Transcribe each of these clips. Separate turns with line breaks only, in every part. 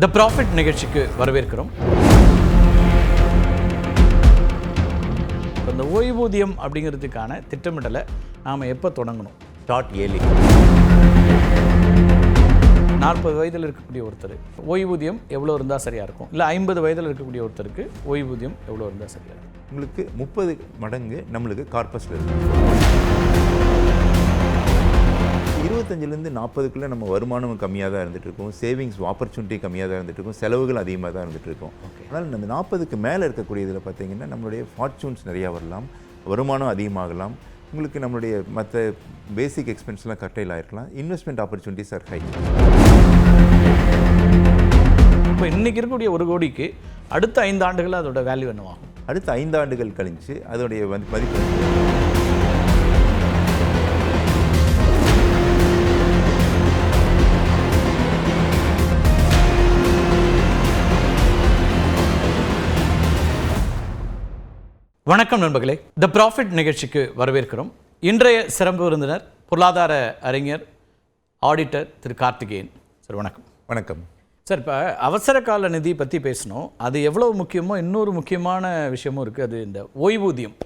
த profit நிகழ்ச்சிக்கு வரவேற்கிறோம். இந்த ஓய்வூதியம் அப்படிங்கிறதுக்கான திட்டமிடலை நாம் எப்போ தொடங்கணும்?
Start early.
40 வயதில் இருக்கக்கூடிய ஒருத்தர் ஓய்வூதியம் எவ்வளோ இருந்தால் சரியாக இருக்கும், இல்லை 50 வயதில் இருக்கக்கூடிய ஒருத்தருக்கு ஓய்வூதியம் எவ்வளோ இருந்தால் சரியாக இருக்கும்?
உங்களுக்கு 30 மடங்கு நம்மளுக்கு கார்பஸில் இருக்குது. 25லேருந்து 40க்குள்ளே நம்ம வருமானம் கம்மியாக தான் இருந்துகிட்டு இருக்கோம், சேவிங்ஸ் ஆப்பர்ச்சுனிட்டி கம்மியாக தான் இருந்துகிட்டு இருக்கும், செலவுகள் அதிகமாக தான் இருந்துகிட்டு இருக்கும். ஆனால் நம்ம 40க்கு மேலே இருக்கக்கூடிய இதில் பார்த்தீங்கன்னா நம்மளுடைய ஃபார்ச்சூன்ஸ் நிறையா வரலாம், வருமானம் அதிகமாகலாம், உங்களுக்கு நம்மளுடைய மற்ற பேசிக் எக்ஸ்பென்ஸ்லாம் கட்டையில் ஆகிருக்கலாம், இன்வெஸ்ட்மெண்ட் ஆப்பர்ச்சுனிட்டிஸ் ஆர் ஹை.
இப்போ இன்றைக்கி இருக்கக்கூடிய 1 கோடிக்கு அடுத்த 5 ஆண்டுகளில் அதோட வேல்யூ என்னவாகும்?
அடுத்த 5 ஆண்டுகள் கழிஞ்சு அதோடைய மதிப்பு
வணக்கம் நண்பர்களே, த ப்ராஃபிட் நிகழ்ச்சிக்கு வரவேற்கிறோம். இன்றைய சிறப்பு விருந்தினர் பொருளாதார அறிஞர், ஆடிட்டர் திரு கார்த்திகேயன் சார். வணக்கம்.
வணக்கம்
சார். இப்போ அவசர கால நிதி பற்றி பேசணும். அது எவ்வளோ முக்கியமோ இன்னொரு முக்கியமான விஷயமும் இருக்குது, அது இந்த ஓய்வூதியம்.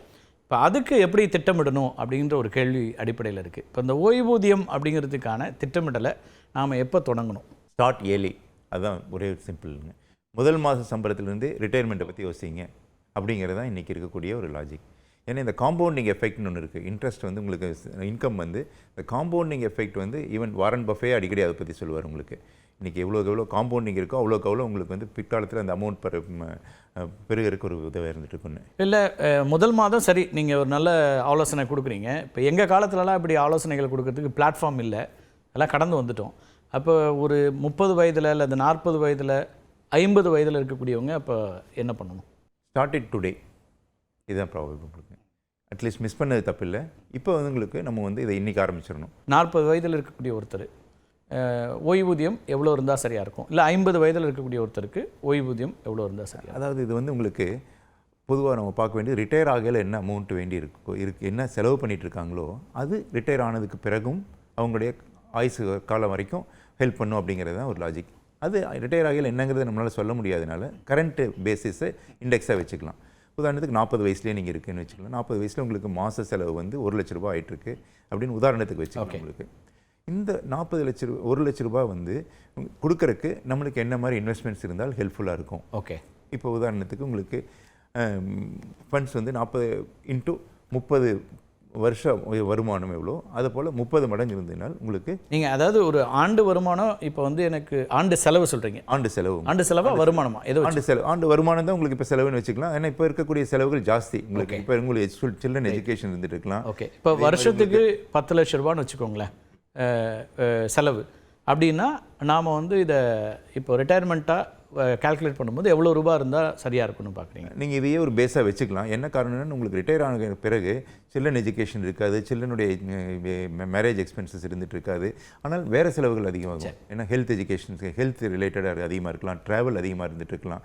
இப்போ அதுக்கு எப்படி திட்டமிடணும் அப்படின்ற ஒரு கேள்வி அடிப்படையில் இருக்குது. இப்போ இந்த ஓய்வூதியம் அப்படிங்கிறதுக்கான திட்டமிடலை நாம் எப்போ தொடங்கணும்?
Start early. அதுதான் ஒரே சிம்பிள்ங்க. முதல் மாத சம்பளத்திலேருந்து ரிட்டையர்மெண்ட்டை பற்றி யோசிங்க அப்படிங்கிறது தான் இன்றைக்கி இருக்கக்கூடிய ஒரு லாஜிக். ஏன்னா இந்த காம்பவுண்டிங் எஃபெக்ட்னு ஒன்று இருக்குது. இன்ட்ரெஸ்ட் வந்து உங்களுக்கு இன்கம் வந்து இந்த காம்பவுண்டிங் எஃபெக்ட் வந்து ஈவன் வாரன் பஃபே அடிக்கடி அதை பற்றி சொல்லுவார். உங்களுக்கு இன்றைக்கி எவ்வளோ காம்பவுண்டிங் இருக்கோ அவ்வளோக்கு உங்களுக்கு வந்து பிற்காலத்தில் அந்த அமௌண்ட் பெருகிறதுக்கு ஒரு உதவியாக இருந்துட்டு இருக்குன்னு.
இல்லை, முதல் மாதம் சரி, நீங்கள் ஒரு நல்ல ஆலோசனை கொடுக்குறீங்க. இப்போ எங்கள் காலத்துலலாம் இப்படி ஆலோசனைகள் கொடுக்கறதுக்கு பிளாட்ஃபார்ம் இல்லை, எல்லாம் கடந்து வந்துட்டோம். அப்போ ஒரு 30 வயதில் இல்லை 40 வயதில் 50 வயதில் இருக்கக்கூடியவங்க அப்போ என்ன பண்ணணும்?
Start it today. இதுதான் ப்ராப்ளம். உங்களுக்கு அட்லீஸ்ட் மிஸ் பண்ணது தப்பு இல்லை. இப்போ வந்து உங்களுக்கு நம்ம வந்து இதை இன்றைக்கி ஆரம்பிச்சிடணும்.
40 வயதில் இருக்கக்கூடிய ஒருத்தர் ஓய்வூதியம் எவ்வளோ இருந்தால் சரியாக இருக்கும், இல்லை 50 வயதில் இருக்கக்கூடிய ஒருத்தருக்கு ஓய்வூதியம் எவ்வளோ இருந்தால் சரியாக?
அதாவது இது வந்து உங்களுக்கு பொதுவாக நம்ம பார்க்க வேண்டியது ரிட்டையர் ஆகையில் என்ன அமௌண்ட் வேண்டி என்ன செலவு பண்ணிகிட்டு இருக்காங்களோ அது ரிட்டையர் ஆனதுக்கு பிறகும் அவங்களுடைய ஆயுசு காலம் வரைக்கும் ஹெல்ப் பண்ணும் அப்படிங்கிறது தான் ஒரு லாஜிக். அது ரிட்டையர் ஆகையில் என்னங்கிறத நம்மளால் சொல்ல முடியாதனால கரண்ட் பேசிஸை இண்டெக்ஸாக வச்சுக்கலாம். உதாரணத்துக்கு 40 வயசுலேயே நீங்கள் இருக்குன்னு வச்சுக்கலாம். 40 வயசில் உங்களுக்கு மாத செலவு வந்து 1 லட்ச ரூபா ஆகிட்டுருக்கு அப்படின்னு உதாரணத்துக்கு வச்சுக்கலாம். உங்களுக்கு இந்த 1 லட்ச ரூபா வந்து கொடுக்கறக்கு நம்மளுக்கு என்ன மாதிரி இன்வெஸ்ட்மெண்ட்ஸ் இருந்தால் ஹெல்ப்ஃபுல்லாக இருக்கும்?
ஓகே.
இப்போ உதாரணத்துக்கு உங்களுக்கு ஃபண்ட்ஸ் வந்து 40 × 30 வருஷம் வருமானம் எவ்வளோ, அது போல் 30 மடங்கு இருந்ததுனால் உங்களுக்கு
நீங்கள் அதாவது ஒரு ஆண்டு வருமானம். இப்போ வந்து எனக்கு ஆண்டு செலவு சொல்கிறீங்க.
ஆண்டு
செலவாக வருமானமா? ஏதோ
ஆண்டு வருமானம் தான் உங்களுக்கு இப்போ செலவுன்னு வச்சுக்கலாம். ஏன்னா இப்போ இருக்கக்கூடிய செலவுகள் ஜாஸ்தி. உங்களுக்கு இப்போ உங்களுக்கு சில்ட்ரன் எஜுகேஷன் இருந்துட்டு இருக்கலாம்.
ஓகே. இப்போ வருஷத்துக்கு 10 லட்ச ரூபான்னு வச்சுக்கோங்களேன் செலவு. அப்படின்னா நாம் வந்து இதை இப்போ ரிட்டையர்மெண்ட்டாக கால்குலேட் பண்ணும்போது எவ்வளோ ரூபா இருந்தால் சரியாக இருக்குன்னு பார்க்குறீங்க?
நீங்கள் இதையே ஒரு பேஸாக வச்சுக்கலாம். என்ன காரணம்னு உங்களுக்கு ரிட்டையர் ஆன பிறகு சில்ட்ரன் எஜுகேஷன் இருக்காது, சில்ட்ரனுடைய மேரேஜ் எக்ஸ்பென்சஸ் இருந்துகிட்டு இருக்காது. ஆனால் வேறு செலவுகள் அதிகமாகும். ஏன்னா ஹெல்த் எஜுகேஷன், ஹெல்த் ரிலேட்டடாக அதிகமாக இருக்கலாம், ட்ராவல் அதிகமாக இருந்துகிட்டு இருக்கலாம்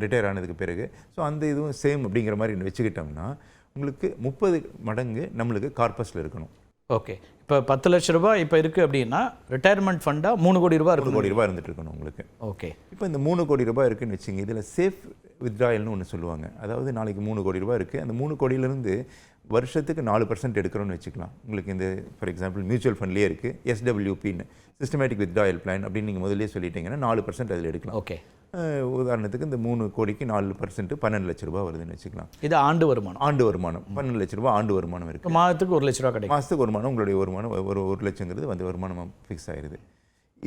ரிட்டையர் ஆனதுக்கு பிறகு. ஸோ அந்த இதுவும் சேம் அப்படிங்கிற மாதிரி வச்சுக்கிட்டோம்னா உங்களுக்கு 30 மடங்கு நம்மளுக்கு கார்பஸில் இருக்கணும்.
ஓகே. இப்போ 10 லட்ச ரூபாய் இப்போ இருக்குது அப்படின்னா ரிட்டையர்மெண்ட் ஃபண்டாக 3 கோடி ரூபாய்
3 கோடி ரூபாய் இருந்துட்டு இருக்கணும் உங்களுக்கு.
ஓகே.
இப்போ இந்த 3 கோடி ரூபாய் இருக்குன்னு வச்சுங்க, இதில் சேஃப் வித்ட்ராயல்னு ஒன்று சொல்லுவாங்க. அதாவது நாளைக்கு 3 கோடி ரூபாய் இருக்குது, அந்த 3 கோடியிலேருந்து வருஷத்துக்கு 4% எடுக்கிறோன்னு வச்சுக்கலாம். உங்களுக்கு இந்த ஃபார் எக்ஸாம்பிள் மியூச்சுவல் ஃபண்ட்லேயே இருக்குது, SWPன்னு சிஸ்டமேட்டிக் வித்ட்ராயல் பிளான் அப்படின்னு நீங்கள் முதலே சொல்லிட்டீங்கன்னா 4% அதில் எடுக்கலாம்.
ஓகே.
உதாரணத்துக்கு இந்த 3 கோடிக்கு 4% 12 லட்ச ரூபா வருதுன்னு வச்சுக்கலாம்.
இது ஆண்டு வருமானம்.
12 லட்ச ரூபா ஆண்டு வருமானம் இருக்குது.
மாதத்துக்கு 1 லட்ச ரூபா கிடைக்கும்.
மாதத்துக்கு வருமானம் உங்களுடைய வருமானம் 1 லட்சங்கிறது வந்து வருமானம் ஃபிக்ஸ் ஆகிடுது.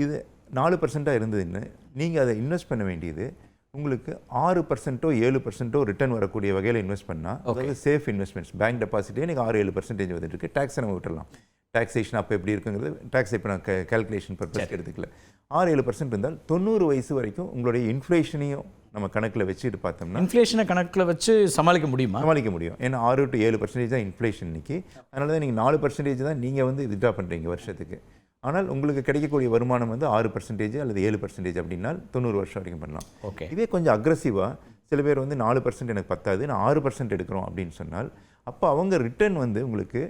இது 4% இருந்ததுன்னு நீங்கள் அதை இன்வெஸ்ட் பண்ண வேண்டியது உங்களுக்கு 6% 7% ரிட்டர்ன் வரக்கூடிய வகையில் இன்வெஸ்ட் பண்ணால், அதாவது சேஃப் இன்வெஸ்ட்மெண்ட்ஸ் பேங்க் டெபாசிட்டே நீங்கள் 6-7% வந்துட்டு இருக்கு. டேக்ஸை நம்ம விட்டுடலாம். டாக்ஸேஷன் அப்போ எப்படி இருக்குங்கிறது டேக்ஸ் இப்போ நான் கால்குலேஷன் பர்பஸ் எடுத்துக்கல. 6-7% இருந்தால் 90 வயசு வரைக்கும் உங்களுடைய இன்ஃப்ளேஷனையும் நம்ம கணக்கில் வச்சுட்டு பார்த்தோம்னா
இன்ஃப்ளேஷனை கணக்கில் வச்சு சமாளிக்க முடியுமா?
சமாளிக்க முடியும். ஏன்னா 6-7% தான் இன்ஃப்ளேஷன் இன்னைக்கு. அதனால தான் நீங்கள் 4% தான் நீங்கள் வந்து வித்ட்ரா பண்ணுறீங்க வருஷத்துக்கு. ஆனால் உங்களுக்கு கிடைக்கக்கூடிய வருமானம் வந்து 6% அல்லது 7% அப்படின்னா 90 வருஷம் வரைக்கும் பண்ணலாம்.
ஓகே.
இதே கொஞ்சம் அக்ரெசிவாக சில பேர் வந்து 4% எனக்கு பத்தாது, நான் 6% எடுக்கிறோம் அப்படின்னு சொன்னால் அப்போ அவங்க ரிட்டர்ன் வந்து உங்களுக்கு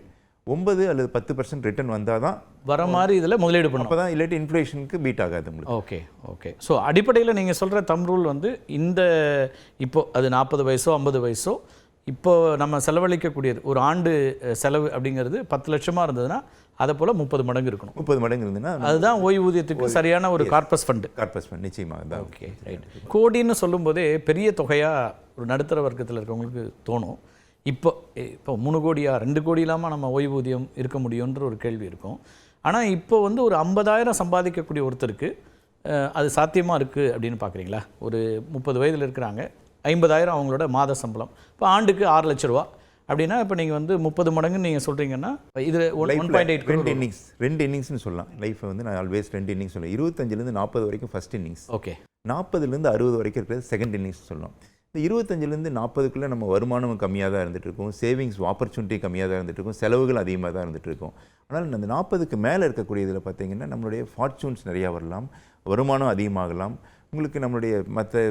9 அல்லது 10% ரிட்டர்ன் வந்தால் தான்
வர மாதிரி இதில் முதலீடு பண்ணும்.
அப்போ தான் இல்லாட்டி இன்ஃப்ளேஷனுக்கு பீட் ஆகாது உங்களுக்கு.
Okay okay. ஸோ அடிப்படையில் நீங்கள் சொல்கிற தம் ரூல் வந்து இந்த இப்போ அது 40 வயசோ 50 வயசோ இப்போ நம்ம செலவழிக்கக்கூடியது ஒரு ஆண்டு செலவு அப்படிங்கிறது 10 லட்சமாக இருந்ததுன்னா அதை போல் 30 மடங்கு இருக்கணும்.
30 மடங்கு இருந்ததுன்னா
அதுதான் ஓய்வூதியத்துக்கு சரியான ஒரு கார்பஸ் ஃபண்டு.
கார்பஸ் ஃபண்ட் நிச்சயமாக தான்.
Okay right. கோடின்னு சொல்லும்போதே பெரிய தொகையாக ஒரு நடுத்தர வர்க்கத்தில் இருக்கவங்களுக்கு தோணும். இப்போ 3 கோடியா 2 கோடி இல்லாமல் நம்ம ஓய்வூதியம் இருக்க முடியுன்ற ஒரு கேள்வி இருக்கும். ஆனால் இப்போ வந்து ஒரு 50,000 சம்பாதிக்கக்கூடிய ஒருத்தருக்கு அது சாத்தியமாக இருக்குது அப்படின்னு பார்க்குறீங்களா? ஒரு 30 வயதில் இருக்கிறாங்க, 50,000 அவங்களோட மாத சம்பளம், இப்போ ஆண்டுக்கு 6 லட்ச ரூபா அப்படின்னா இப்போ நீங்கள் வந்து 30 மடங்குன்னு நீங்கள் சொல்கிறீங்கன்னா இது 1.8
ரெண்டு இன்னிங்ஸ்னு சொல்லலாம். லைஃப்பை வந்து நான் ஆல்வேஸ் 2 இன்னிங்ஸ் சொல்லுவேன். 25லேருந்து 40 வரைக்கும் ஃபர்ஸ்ட் இன்னிங்ஸ்,
ஓகே
40லேருந்து 60 வரைக்கும் இருக்கிறது செகண்ட் இன்னிங்ஸ் சொல்லலாம். இந்த 25லேருந்து 40க்குள்ளே நம்ம வருமானம் கம்மியாக தான் இருந்துகிட்டு இருக்கும், சேவிங்ஸ் ஆப்பர்ச்சுனிட்டி கம்மியாக தான் இருந்துகிட்டு இருக்கும், செலவுகள் அதிகமாக தான் இருந்துகிட்டு இருக்கும். ஆனால் அந்த 40க்கு மேலே இருக்கக்கூடிய இதில் பார்த்தீங்கன்னா நம்மளுடைய ஃபார்ச்சூன்ஸ் நிறையா வரலாம், வருமானம் அதிகமாகலாம், உங்களுக்கு நம்மளுடைய மற்ற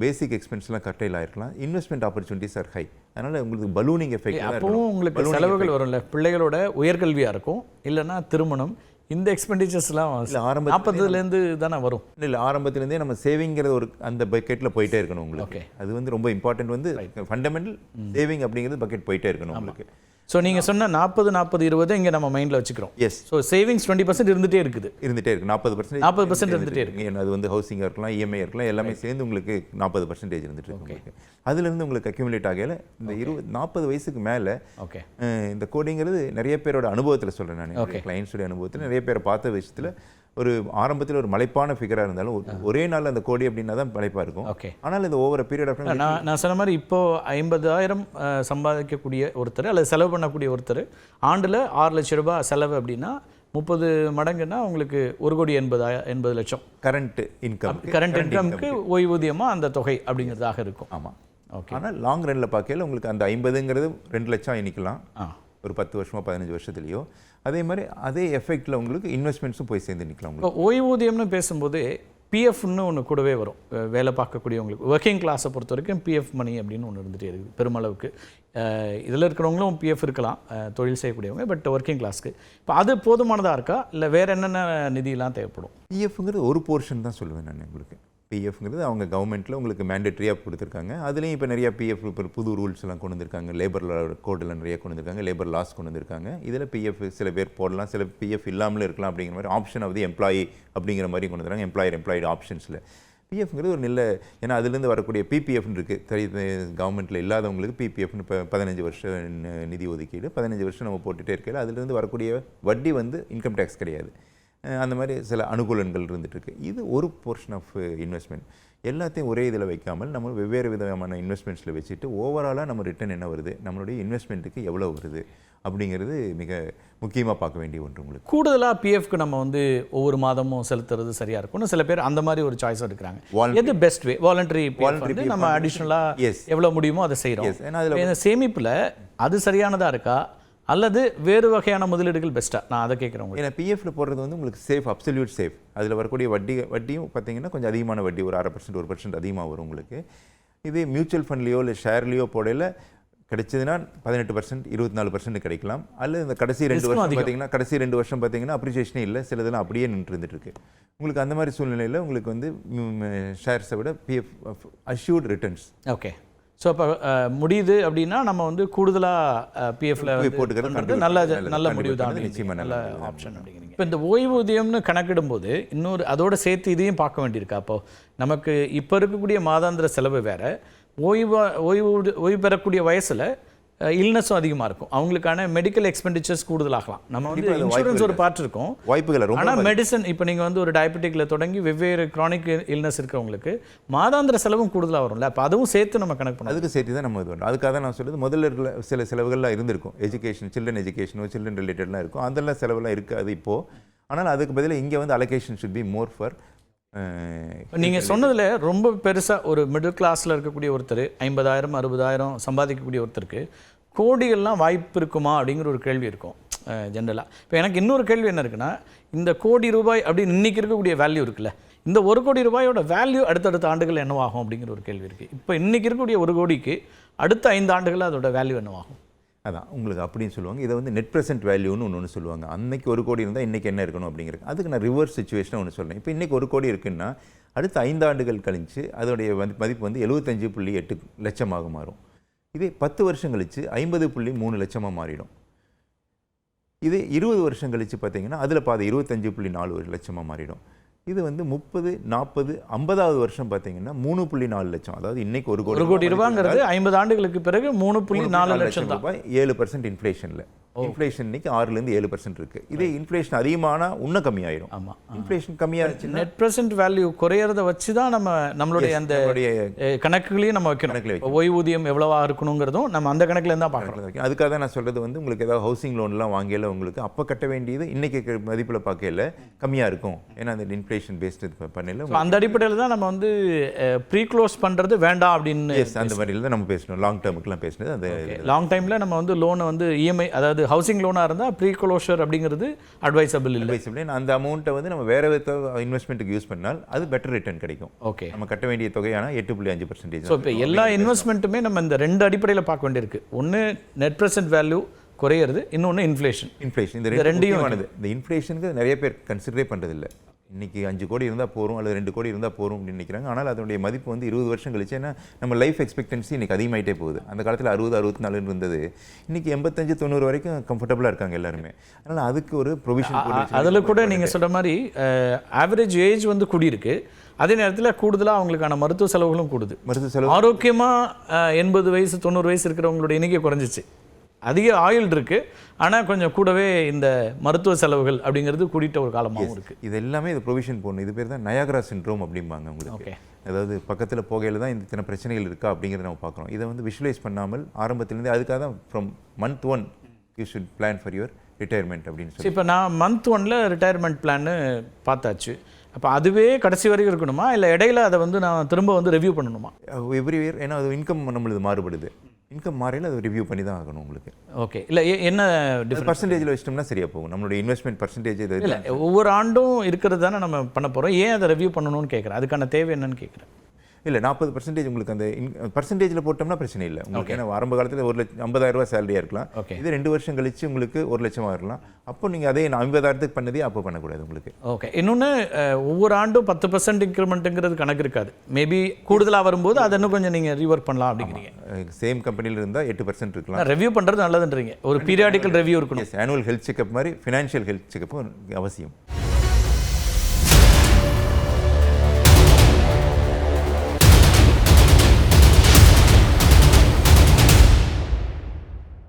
பேசிக் எக்ஸ்பென்ஸ்லாம் கட்டையில் ஆயிருக்கலாம், இன்வெஸ்ட்மெண்ட் ஆப்பர்ச்சுனிட்டிஸ் ஆர் ஹை. அதனால் உங்களுக்கு பலூனிங் எஃபெக்ட்.
அப்பவும் உங்களுக்கு செலவுகள் வரும்ல, பிள்ளைகளோட உயர்கல்வியாக இருக்கும், இல்லைன்னா திருமணம், இந்த எக்ஸ்பெண்டிச்சர்ஸ்லாம் இல்லை 40லேருந்து தானே வரும்.
இல்லை ஆரம்பத்துலேருந்தே நம்ம சேவிங்கிறது ஒரு அந்த பக்கெட்டில் போயிட்டே இருக்கணும் உங்களுக்கு. அது வந்து ரொம்ப இம்பார்ட்டன்ட், வந்து ஃபண்டமெண்டல் சேவிங் அப்படிங்கிறது பக்கெட் போயிட்டே இருக்கணும் உங்களுக்கு.
ஸோ நீங்கள் சொன்ன 40-40-20 இங்கே நம்ம மைண்டில் வச்சுக்கிறோம்.
எஸ்.
ஸோ சேவிங்ஸ் 20% இருந்துகிட்டே இருக்குது.
40%
இருந்துகிட்டே இருக்கு.
அது வந்து ஹவுசிங்காக இருக்கலாம், இஎம்ஐ இருக்கலாம், எல்லாமே சேர்ந்து உங்களுக்கு 40% இருந்துட்டு இருக்கு. அதுலேருந்து உங்களுக்கு அக்யூமுலேட் ஆகையில் இந்த 40 வயசுக்கு மேலே
ஓகே
இந்த கோடிங்கிறது நிறைய பேரோட அனுபவத்தில் சொல்கிறேன் நான், கிளைண்ட்ஸோட அனுபவத்தில் நிறைய பேரை பார்த்த விஷயத்தில் ஒரு ஆரம்பத்தில் ஒரு மலைப்பான ஃபிகராக இருந்தாலும் ஒரே நாள் அந்த கோடி அப்படின்னா தான் மலைப்பாக இருக்கும்.
ஓகே.
ஆனால் இந்த ஓவர பீரியட் ஆஃப்
நான் சொன்ன மாதிரி இப்போது 50,000 சம்பாதிக்கக்கூடிய ஒருத்தர் அல்லது செலவு பண்ணக்கூடிய ஒருத்தர் ஆண்டில் 6 லட்ச ரூபாய் செலவு அப்படின்னா 30 மடங்குன்னா உங்களுக்கு 1,80,00,000 லட்சம்
கரண்ட்
இன்கம்க்கு ஓய்வூதியமாக அந்த தொகை அப்படிங்கிறதாக இருக்கும்.
ஆமாம். ஓகே. ஆனால் லாங் ரனில் பார்க்கல உங்களுக்கு அந்த 50ங்கிறது 2 லட்சம் எண்ணிக்கலாம் ஒரு 10 வருஷமோ 15 வருஷத்துலையோ. அதே மாதிரி அதே எஃபெக்டில் உங்களுக்கு இன்வெஸ்ட்மெண்ட்ஸும் போய் சேர்ந்து நிற்கலாம்.
இப்போ ஓய்வூதியம்னு பேசும்போது பிஎஃப்னு ஒன்று கூடவே வரும். வேலை பார்க்கக்கூடியவங்களுக்கு ஒர்க்கிங் கிளாஸை பொறுத்த வரைக்கும் பிஎஃப் மணி அப்படின்னு ஒன்று இருந்துகிட்டே இருக்குது பெருமளவுக்கு. இதில் இருக்கிறவங்களும் பிஎஃப் இருக்கலாம் தொழில் செய்யக்கூடியவங்க, பட் ஒர்க்கிங் கிளாஸ்க்கு இப்போ அது போதுமானதாக இருக்கா இல்லை வேறு என்னென்ன நிதியெல்லாம் தேவைப்படும்?
பிஎஃப்ங்கிறது ஒரு போர்ஷன் தான் சொல்லுவேன் நான் உங்களுக்கு. பிஎஃப்ங்கிறது அவங்க கவர்மெண்ட்டில் உங்களுக்கு மேண்டேட்ரியாக கொடுத்துருக்காங்க. அதுலேயும் இப்போ நிறையா பிஎஃப் இப்போ புது ரூல்ஸ் எல்லாம் கொண்டு வந்திருக்காங்க, லேபர் கோடில் நிறைய கொண்டு வந்திருக்காங்க, லேபர் லாஸ் கொண்டு வந்திருக்காங்க. இதில் பிஎஃப் சில பேர் போடலாம், சில பிஎஃப் இல்லாமலே இருக்கலாம் அப்படிங்கிற மாதிரி ஆப்ஷன் ஆஃப் தி எம்ப்ளாயி அப்படிங்கிற மாதிரி கொண்டு வந்துருக்காங்க. எம்ப்ளாய்டு ஆப்ஷன்ஸில் பிஎஃப்ங்கிறது ஒரு நல்ல, ஏன்னா அதுலேருந்து வரக்கூடிய பிபிஎஃப்னு இருக்குது தெரியுது. கவர்மெண்ட்டில் இல்லாதவங்களுக்கு பிபிஎஃப்னு இப்போ 15 வருஷம் நிதி ஒதுக்கீடு 15 வருஷம் நம்ம போட்டுகிட்டே இருக்கையில் அதுலேருந்து வரக்கூடிய வட்டி வந்து இன்கம் டேக்ஸ் கிடையாது. அந்த மாதிரி சில அனுகூலங்கள் இருந்துகிட்ருக்கு. இது ஒரு போர்ஷன் ஆஃப் இன்வெஸ்ட்மெண்ட். எல்லாத்தையும் ஒரே இதில் வைக்காமல் நம்ம வெவ்வேறு விதமான இன்வெஸ்ட்மெண்ட்ஸில் வச்சுட்டு ஓவராலாக நம்ம ரிட்டர்ன் என்ன வருது, நம்மளுடைய இன்வெஸ்ட்மெண்ட்டுக்கு எவ்வளோ வருது அப்படிங்கிறது மிக முக்கியமாக பார்க்க வேண்டிய ஒன்று. உங்களுக்கு
கூடுதலாக பிஎஃப்க்கு நம்ம வந்து ஒவ்வொரு மாதமும் செலுத்துறது சரியாக இருக்கும்னு சில பேர் அந்த மாதிரி ஒரு சாய்ஸ் எடுக்கிறாங்க. எது பெஸ்ட் வே? வாலண்டரி நம்ம அடிஷ்னலாக எவ்வளோ முடியுமோ அதை செய்கிறோம். ஏன்னா அதில் சேமிப்பில் அது சரியானதாக இருக்கா அல்லது வேறு வகையான முதலீடுகள் பெஸ்ட்டாக? நான் அதை கேட்குறேன்.
ஏன்னா பிஎஃப்ல போடுறது வந்து உங்களுக்கு சேஃப், அப்சல்யூட் சேஃப். அதில் வரக்கூடிய வட்டியும் பார்த்தீங்கன்னா கொஞ்சம் அதிகமான வட்டி, ஒரு 1/2% 1% அதிகமாக வரும் உங்களுக்கு. இதே மியூச்சுவல் ஃபண்ட்லேயோ இல்லை ஷேர்லேயோ போடையில் கிடைச்சதுன்னா 18%, 24% கிடைக்கலாம். அல்லது இந்த கடைசி 2 வருஷம் பார்த்தீங்கன்னா அப்ரிசியேஷனே இல்லை, சிலதெல்லாம் அப்படியே நின்று இருந்துருக்கு. உங்களுக்கு அந்த மாதிரி சூழ்நிலையில் உங்களுக்கு வந்து ஷேர்ஸை விட PF assured returns.
Okay. So அப்போ முடியுது அப்படின்னா நம்ம வந்து கூடுதலாக பிஎஃப்ல போட்டுக்கிறது நல்ல முடிவு தான், நல்ல ஆப்ஷன் அப்படிங்கிறீங்க. இப்போ இந்த ஓய்வூதியம்னு கணக்கிடும்போது இன்னொரு அதோட சேர்த்து இதையும் பார்க்க வேண்டியிருக்கா? அப்போது நமக்கு இப்போ இருக்கக்கூடிய மாதாந்திர செலவு வேறு, ஓய்வு பெறக்கூடிய வயசில் இல்னஸும் அதிகமாக இருக்கும், அவங்களுக்கான மெடிக்கல் எக்ஸ்பெண்டிச்சர்ஸ் கூடுதலாகலாம். நம்ம வந்து இன்சூரன்ஸ் ஒரு பார்ட் இருக்கும்,
வாய்ப்புகள்.
ஆனால் மெடிசன் இப்போ நீங்கள் வந்து ஒரு டயபெட்டிக்கில் தொடங்கி வெவ்வேறு க்ரானிக் இல்னஸ் இருக்கிறவங்களுக்கு மாதாந்திர செலவும் கூடுதலாக வரும்ல, அப்போ அதுவும் சேர்த்து நம்ம கணக்கு பண்ணணும்.
அதுக்கு சேர்த்து தான் நம்ம இது பண்ணணும். அதுக்காக தான் நான் சொல்லுறது, முதல்ல இருக்கிற சில செலவுகள்லாம் இருந்திருக்கும், எஜுகேஷன், சில்ட்ரன் எஜுகேஷனோ சில்ட்ரன் ரிலேட்டட்லாம் இருக்கும், அதெல்லாம் செலவெல்லாம் இருக்காது இப்போது. ஆனால் அதுக்கு பதிலாக இங்கே வந்து allocation should be more for.
நீங்கள் சொன்னதில் ரொம்ப பெருசாக ஒரு மிடில் கிளாஸில் இருக்கக்கூடிய ஒருத்தர் 50,000 60,000 சம்பாதிக்கக்கூடிய ஒருத்தருக்கு கோடிகள்லாம் வாய்ப்பு இருக்குமா அப்படிங்கிற ஒரு கேள்வி இருக்கும் ஜென்ரலாக. இப்போ எனக்கு இன்னொரு கேள்வி என்ன இருக்குன்னா, இந்த கோடி ரூபாய் அப்படின்னு இன்றைக்கி இருக்கக்கூடிய வேல்யூ இருக்குல்ல, இந்த 1 கோடி ரூபாயோட வேல்யூ அடுத்தடுத்த ஆண்டுகள் என்னவாகும் அப்படிங்கிற ஒரு கேள்வி இருக்குது. இப்போ இன்றைக்கி இருக்கக்கூடிய 1 கோடிக்கு அடுத்த 5 ஆண்டுகளில் அதோட வேல்யூ என்னவாகும்?
அதான் உங்களுக்கு அப்படின்னு சொல்லுவாங்க. இதை வந்து நெட் ப்ரெசென்ட் வேல்யூன்னு ஒன்று சொல்லுவாங்க. அன்னைக்கு 1 கோடி இருந்தால் இன்றைக்கி என்ன இருக்கணும் அப்படிங்கிறது. அதுக்கு நான் ரிவர்ஸ் சுச்சுவேஷனாக ஒன்று சொல்கிறேன். இப்போ இன்றைக்கி 1 கோடி இருக்குன்னா அடுத்த 5 ஆண்டுகள் கழித்து அதோடைய மதிப்பு வந்து 75.8 லட்சமாக மாறும். இதே 10 வருஷம் கழித்து 50.3 லட்சமாக மாறிடும். இது 20 வருஷம் கழித்து பார்த்தீங்கன்னா அதில் பாதி 25.4 லட்சமாக மாறிடும். இது வந்து 30, 40, 50வது வருஷம் பார்த்தீங்கன்னா 3.4 லட்சம். அதாவது இன்னைக்கு 1
கோடி ரூபாங்கிறது 50 ஆண்டுகளுக்கு பிறகு 3.4 லட்சம்
ரூபாய். 7% இன்ஃப்ளேஷனில். இன்ஃப்ளேஷன் இன்னைக்கு 6லேருந்து 7% இருக்குது. இதே இன்ஃப்ளேஷன் அதிகமானால் இன்னும் கம்மியாயிடும்.
ஆமாம்,
இன்ஃப்ளேஷன் கம்மியாச்சுன்னா
நெட் ப்ரெசென்ட் வேல்யூ குறையிறத வச்சு தான் நம்மளுடைய அந்த கணக்குகளையும் நம்ம வைக்கணும். ஓய்வூதியம் எவ்வளவா இருக்கணுங்கிறதும் நம்ம அந்த கணக்குல இருந்தால் பார்க்குறோம்.
அதுக்காக தான் நான் சொல்கிறது வந்து உங்களுக்கு ஏதாவது ஹவுசிங் லோன்லாம் வாங்கல உங்களுக்கு அப்போ கட்ட வேண்டியது இன்றைக்கி மதிப்பில் பார்க்கல கம்மியாக இருக்கும். ஏன்னா அந்த இன்ஃப்ளேஷன் பேஸ்டு பண்ணல.
அந்த அடிப்படையில் தான் நம்ம வந்து ப்ரீ க்ளோஸ் பண்ணுறது வேண்டாம் அப்படின்னு
அந்த மாதிரியில் தான் நம்ம பேசணும். லாங் டேர்முக்குலாம் பேசினது அந்த
லாங் டைமில் நம்ம வந்து லோனை வந்து இஎம்ஐ அதாவது ஹவுசிங் லோனாக இருந்தால் ப்ரீ க்ளோஷர் அப்படிங்கிறது அட்வைசபிள் இல்லை.
அந்த அமௌண்ட்டை வந்து நம்ம வேறு இன்வெஸ்ட்மெண்ட்டுக்கு யூஸ் பண்ணால் அது பெட்டர் ரிட்டர்ன் கிடைக்கும்.
ஓகே,
நம்ம கட்ட வேண்டிய தொகையான 8.5%.
ஸோ இப்போ எல்லா இன்வெஸ்ட்மெண்ட்டுமே நம்ம இந்த 2 அடிப்படையில் பார்க்க வேண்டியிருக்கு. ஒன்று நெட் ப்ரெசென்ட் வேல்யூ குறையிறது, இன்னொன்று இன்ஃப்ளேஷன்.
இந்த ரெண்டையும் இந்த இன்ஃப்ளேஷனுக்கு நிறைய பேர் கன்சிடரே பண்ணுறதில்லை. இன்றைக்கி 5 கோடி இருந்தால் போகிறோம் அல்லது 2 கோடி இருந்தால் போகிறோம் அப்படின்னு நினைக்கிறாங்க. ஆனால் அதனுடைய மதிப்பு வந்து 20 வருஷம் கழிச்சு. ஏன்னா நம்ம லைஃப் எக்ஸ்பெக்டன்சி இன்றைக்கி அதிகமாகிட்டே போகுது. அந்த காலத்தில் 60, 64 இருந்தது. இன்றைக்கி 85, 90 வரைக்கும் கம்ஃபர்டபுளாக இருக்காங்க எல்லாருமே. அதனால் அதுக்கு ஒரு ப்ரொவிஷன்.
அதில் கூட நீங்கள் சொல்கிற மாதிரி ஆவரேஜ் ஏஜ் வந்து கூடியிருக்கு. அதே நேரத்தில் கூடுதலாக அவங்களுக்கான மருத்துவ செலவுகளும் கூடுது.
மருத்துவ செலவு
ஆரோக்கியமாக 80 வயசு 90 வயசு இருக்கிறவங்களுடைய எண்ணிக்கை குறைஞ்சிச்சு. அதிக ஆயுள் இருக்குது, ஆனால் கொஞ்சம் கூடவே இந்த மருத்துவ செலவுகள் அப்படிங்கிறது கூடிட்ட ஒரு காலமாகவும் இருக்குது.
இது எல்லாமே இது ப்ரொவிஷன் போடணும். இது பேர் தான் நயாகரா சிண்ட்ரோம் அப்படிம்பாங்க உங்களுக்கு. அதாவது பக்கத்தில் போகையில் தான் இந்த இத்தனை பிரச்சனைகள் இருக்கா அப்படிங்கிறத நம்ம பார்க்குறோம். இதை வந்து விஷுவலைஸ் பண்ணாமல் ஆரம்பத்திலேருந்து அதுக்காக தான் from month 1 you should plan for your retirement அப்படின்னு சொல்லி.
இப்போ நான் month 1ல் ரிட்டையர்மெண்ட் பிளான்னு பார்த்தாச்சு. அப்போ அதுவே கடைசி வரைக்கும் இருக்கணுமா, இல்லை இடையில அதை வந்து நான் திரும்ப வந்து ரிவ்யூ பண்ணணுமா?
Every year. ஏன்னா அது இன்கம் நம்மளுது மாறுபடுது. இன்கம் மாறையில் அதை ரிவ்யூ பண்ணி தான் ஆகணும் உங்களுக்கு.
ஓகே, இல்லை என்ன
பர்சன்டேஜில் வச்சிட்டோம்னா சரியாக போகும். நம்மளுடைய இன்வெஸ்ட்மெண்ட் பர்சன்டேஜ் இது
இல்லை, ஒவ்வொரு ஆண்டும் இருக்கிறது தானே நம்ம பண்ண போகிறோம். ஏன் அதை ரிவ்யூ பண்ணணும்னு கேட்குறேன். அதுக்கான தேவை என்னன்னு கேட்குறேன்.
இல்லை 40% உங்களுக்கு அந்த பர்சன்டேஜில் போட்டோம்னா பிரச்சனை இல்லை உங்களுக்கு. ஏன்னா ஆரம்ப காலத்தில் 50,000 ரூபா சேலரியாக இருக்கலாம். இது 2 வருஷம் கழிச்சு உங்களுக்கு 1 லட்சமாக இருக்கலாம். அப்போ நீங்கள் அதே 50,000க்கு பண்ணதே அப்போ பண்ணக்கூடாது உங்களுக்கு.
ஓகே, இன்னொன்று ஒவ்வொரு ஆண்டும் 10% இன்க்ரிமெண்ட்டுங்கிறது கணக்கு இருக்காது. மேபி கூடுதலாக வரும்போது அதை இன்னும் கொஞ்சம் நீங்கள் ரீவொர்க் பண்ணலாம் அப்படிங்கிறீங்க.
சேம் கம்பெனியில் இருந்தால் 8% இருக்கலாம்.
ரிவ்யூ பண்ணுறது நல்லதுன்றீங்க. ஒரு பீரியாடிக்கல் ரிவ்யூ இருக்கணும்.
ஆனுவல் ஹெல்த் செக்அப் மாதிரி ஃபினான்ஷியல் ஹெல்த் செக்அப்பும் அவசியம்.